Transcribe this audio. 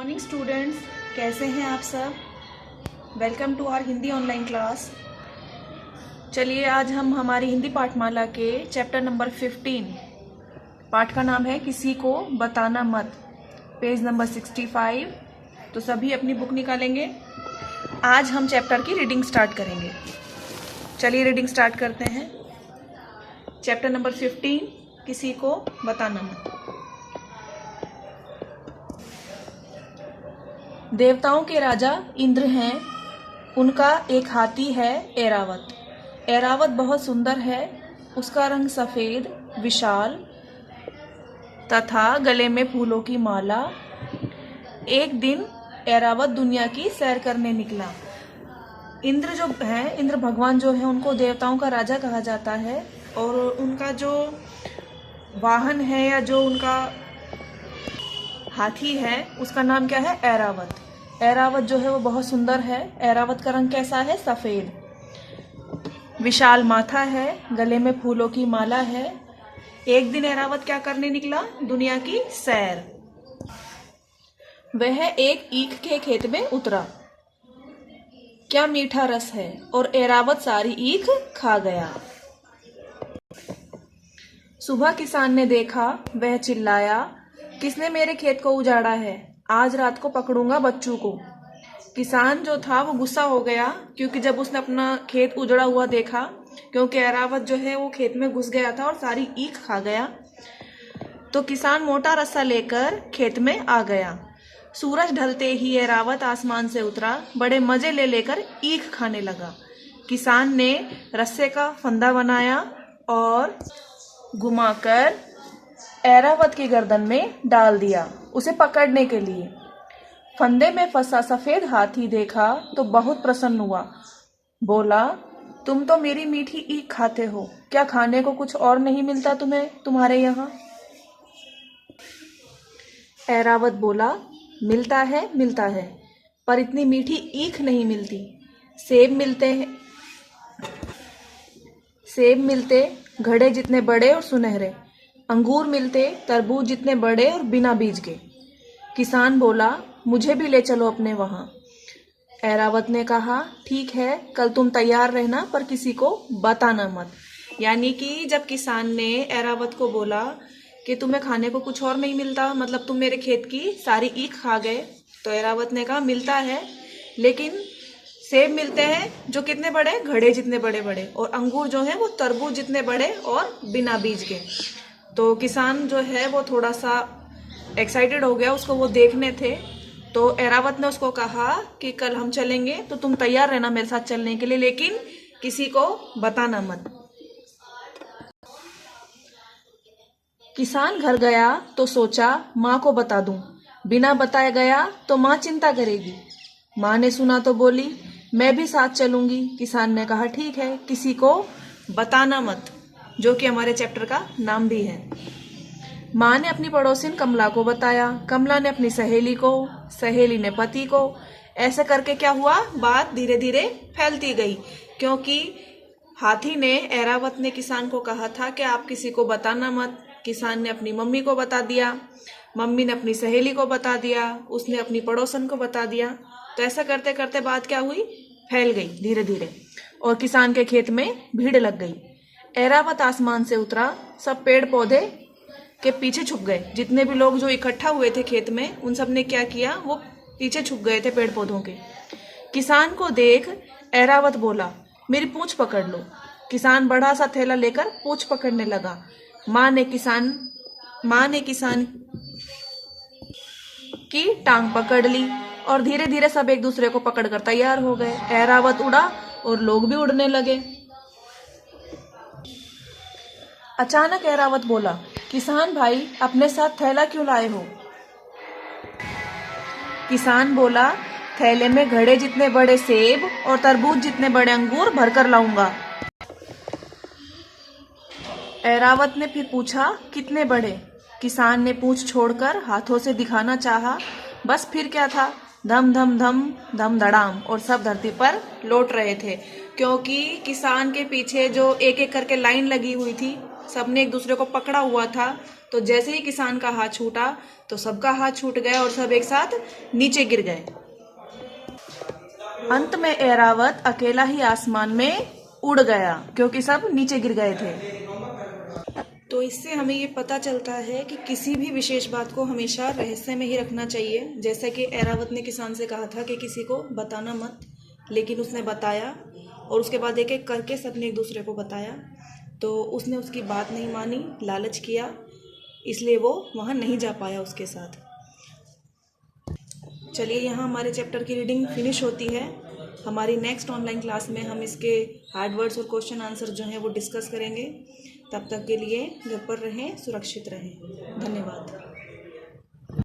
Morning students, कैसे हैं आप सब। Welcome to our Hindi online class. चलिए आज हम हमारी हिंदी पाठमाला के चैप्टर नंबर 15 पाठ का नाम है किसी को बताना मत, पेज नंबर 65। तो सभी अपनी बुक निकालेंगे। आज हम चैप्टर की रीडिंग स्टार्ट करेंगे। चलिए रीडिंग स्टार्ट करते हैं। चैप्टर नंबर 15 किसी को बताना मत। देवताओं के राजा इंद्र हैं। उनका एक हाथी है ऐरावत। ऐरावत बहुत सुंदर है। उसका रंग सफेद, विशाल तथा गले में फूलों की माला। एक दिन ऐरावत दुनिया की सैर करने निकला। इंद्र जो है, इंद्र भगवान जो है, उनको देवताओं का राजा कहा जाता है। और उनका जो वाहन है या जो उनका हाथी है उसका नाम क्या है, ऐरावत। ऐरावत जो है वो बहुत सुंदर है। ऐरावत का रंग कैसा है, सफेद। विशाल माथा है, गले में फूलों की माला है। एक दिन ऐरावत क्या करने निकला, दुनिया की सैर। वह एक ईख के खेत में उतरा। क्या मीठा रस है, और ऐरावत सारी ईख खा गया। सुबह किसान ने देखा, वह चिल्लाया, किसने मेरे खेत को उजाड़ा है, आज रात को पकड़ूंगा बच्चों को। किसान जो था वो गुस्सा हो गया, क्योंकि जब उसने अपना खेत उजड़ा हुआ देखा, क्योंकि ऐरावत जो है वो खेत में घुस गया था और सारी ईख खा गया। तो किसान मोटा रस्सा लेकर खेत में आ गया। सूरज ढलते ही ऐरावत आसमान से उतरा, बड़े मजे ले लेकर ईख खाने लगा। किसान ने रस्से का फंदा बनाया और घुमाकर ऐरावत की गर्दन में डाल दिया, उसे पकड़ने के लिए। फंदे में फंसा सफेद हाथी देखा तो बहुत प्रसन्न हुआ। बोला, तुम तो मेरी मीठी ईख खाते हो, क्या खाने को कुछ और नहीं मिलता तुम्हें तुम्हारे यहाँ। ऐरावत बोला, मिलता है, पर इतनी मीठी ईख नहीं मिलती। सेब मिलते घड़े जितने बड़े और सुनहरे। अंगूर मिलते तरबूज जितने बड़े और बिना बीज के। किसान बोला, मुझे भी ले चलो अपने वहां। ऐरावत ने कहा, ठीक है, कल तुम तैयार रहना, पर किसी को बताना मत। यानी कि जब किसान ने ऐरावत को बोला कि तुम्हें खाने को कुछ और नहीं मिलता, मतलब तुम मेरे खेत की सारी ईख खा गए, तो ऐरावत ने कहा, मिलता है, लेकिन सेब मिलते हैं जो कितने बड़े, घड़े जितने बड़े बड़े, और अंगूर जो है वो तरबूज जितने बड़े और बिना बीज के। तो किसान जो है वो थोड़ा सा एक्साइटेड हो गया, उसको वो देखने थे। तो ऐरावत ने उसको कहा कि कल हम चलेंगे, तो तुम तैयार रहना मेरे साथ चलने के लिए, लेकिन किसी को बताना मत। किसान घर गया तो सोचा, माँ को बता दूं, बिना बताए गया तो माँ चिंता करेगी। माँ ने सुना तो बोली, मैं भी साथ चलूंगी। किसान ने कहा, ठीक है, किसी को बताना मत, जो कि हमारे चैप्टर का नाम भी है। माँ ने अपनी पड़ोसिन कमला को बताया, कमला ने अपनी सहेली को, सहेली ने पति को। ऐसे करके क्या हुआ, बात धीरे धीरे फैलती गई, क्योंकि हाथी ने, ऐरावत ने किसान को कहा था कि आप किसी को बताना मत। किसान ने अपनी मम्मी को बता दिया, मम्मी ने अपनी सहेली को बता दिया, उसने अपनी पड़ोसन को बता दिया। तो ऐसा करते करते बात क्या हुई, फैल गई धीरे धीरे, और किसान के खेत में भीड़ लग गई। ऐरावत आसमान से उतरा, सब पेड़ पौधे के पीछे छुप गए। जितने भी लोग जो इकट्ठा हुए थे खेत में, उन सब ने क्या किया, वो पीछे छुप गए थे पेड़ पौधों के। किसान को देख ऐरावत बोला, मेरी पूंछ पकड़ लो। किसान बड़ा सा थैला लेकर पूंछ पकड़ने लगा। माँ ने किसान की टांग पकड़ ली, और धीरे धीरे सब एक दूसरे को पकड़कर तैयार हो गए। ऐरावत उड़ा और लोग भी उड़ने लगे। अचानक ऐरावत बोला, किसान भाई, अपने साथ थैला क्यों लाए हो। किसान बोला, थैले में घड़े जितने बड़े सेब और तरबूज जितने बड़े अंगूर भरकर लाऊंगा। ऐरावत ने फिर पूछा, कितने बड़े। किसान ने पूंछ छोड़कर हाथों से दिखाना चाहा। बस फिर क्या था, धम धम धम धम धड़ाम, और सब धरती पर लौट रहे थे, क्योंकि किसान के पीछे जो एक एक करके लाइन लगी हुई थी, सबने एक दूसरे को पकड़ा हुआ था, तो जैसे ही किसान का हाथ छूटा तो सबका हाथ छूट गया और सब एक साथ नीचे गिर गए। अंत में ऐरावत अकेला ही आसमान में उड़ गया क्योंकि सब नीचे गिर गए थे। तो इससे हमें ये पता चलता है कि किसी भी विशेष बात को हमेशा रहस्य में ही रखना चाहिए। जैसे कि ऐरावत ने किसान से कहा था कि किसी को बताना मत, लेकिन उसने बताया और उसके बाद एक एक करके सबने एक दूसरे को बताया। तो उसने उसकी बात नहीं मानी, लालच किया, इसलिए वो वहाँ नहीं जा पाया उसके साथ। चलिए, यहाँ हमारे चैप्टर की रीडिंग फिनिश होती है। हमारी नेक्स्ट ऑनलाइन क्लास में हम इसके हार्ड वर्ड्स और क्वेश्चन आंसर जो हैं वो डिस्कस करेंगे। तब तक के लिए घर पर रहें, सुरक्षित रहें। धन्यवाद।